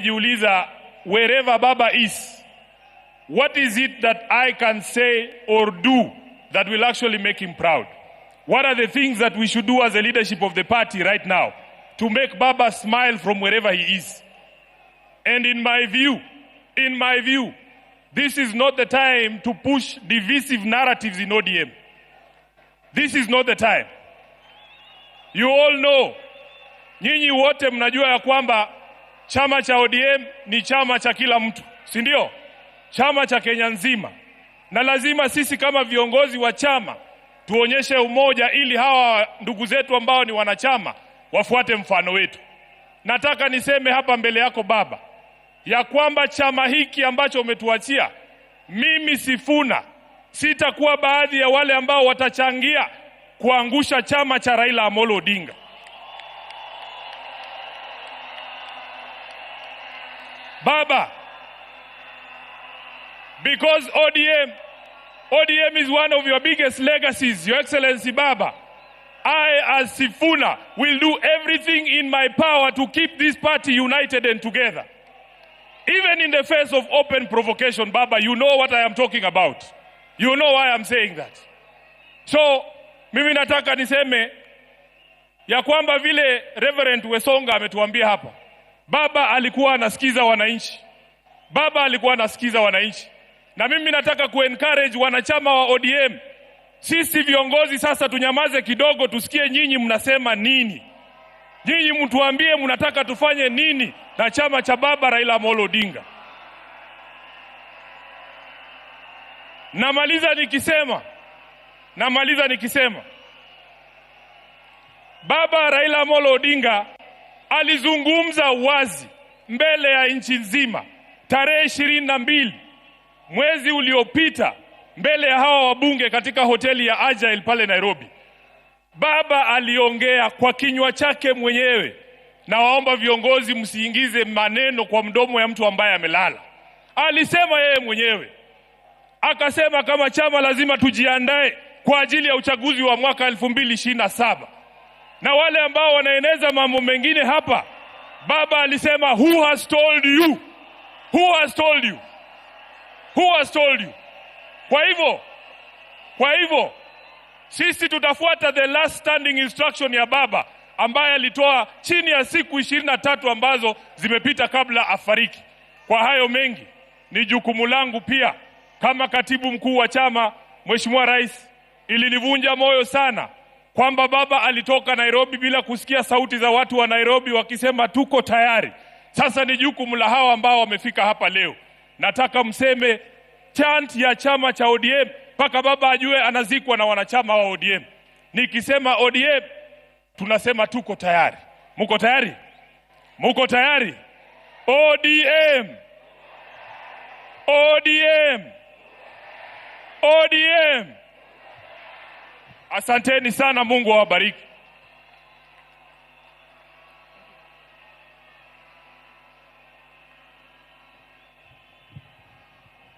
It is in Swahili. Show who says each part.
Speaker 1: Jiuliza, wherever Baba is, what is it that I can say or do that will actually make him proud? What are the things that we should do as a leadership of the party right now to make Baba smile from wherever he is? And in my view, this is not the time to push divisive narratives in ODM. This is not the time. You all know, nyinyi wote mnajua ya kwamba chama cha ODM ni chama cha kila mtu, si ndio? Chama cha Kenya nzima. Na lazima sisi kama viongozi wa chama tuonyeshe umoja ili hawa ndugu zetu ambao ni wanachama wafuate mfano wetu. Nataka niseme hapa mbele yako Baba ya kwamba chama hiki ambacho umetuachia, mimi Sifuna sitakuwa baadhi ya wale ambao watachangia kuangusha chama cha Raila Amolo Odinga. Baba, because ODM is one of your biggest legacies, Your Excellency Baba. I, as Sifuna, will do everything in my power to keep this party united and together. Even in the face of open provocation, Baba, you know what I am talking about. You know why I'm saying that. So, mimi nataka niseme ya kwamba vile Reverend Wesonga ametuambia hapa, Baba alikuwa anasikiza wananchi. Baba alikuwa anasikiza wananchi. Na mimi nataka kuencourage wanachama wa ODM. Sisi viongozi sasa tunyamaze kidogo, tusikie nyinyi mnasema nini. Nyinyi mtuambie mnataka tufanye nini na chama cha Baba Raila Amolo Odinga. Namaliza nikisema Baba Raila Amolo Odinga alizungumza wazi mbele ya nchi nzima tarehe 22 mwezi uliopita mbele ya hawa wabunge katika hoteli ya Agile pale Nairobi. Baba aliongea kwa kinywa chake mwenyewe, na waomba viongozi msiingize maneno kwa mdomo ya mtu ambaye amelala. Alisema yeye mwenyewe, akasema kama chama lazima tujiandae kwa ajili ya uchaguzi wa mwaka 2027. Na wale ambao wanaeneza mambo mengine hapa, Baba alisema, who has told you? Who has told you? Who has told you? Kwa hivyo sisi tutafuata the last standing instruction ya Baba ambaye alitoa chini ya siku 23 ambazo zimepita kabla afariki. Kwa hayo mengi, ni jukumu langu pia kama katibu mkuu wa chama, Mheshimiwa Rais, ilinivunja moyo sana kwamba Baba alitoka Nairobi bila kusikia sauti za watu wa Nairobi wakisema tuko tayari. Sasa ni jukumu la hawa ambao wamefika hapa leo. Nataka mseme chant ya chama cha ODM mpaka Baba ajue anazikwa na wanachama wa ODM. Nikisema ODM, tunasema tuko tayari. Muko tayari? Muko tayari? ODM! ODM! ODM! Asanteni sana, Mungu awabariki.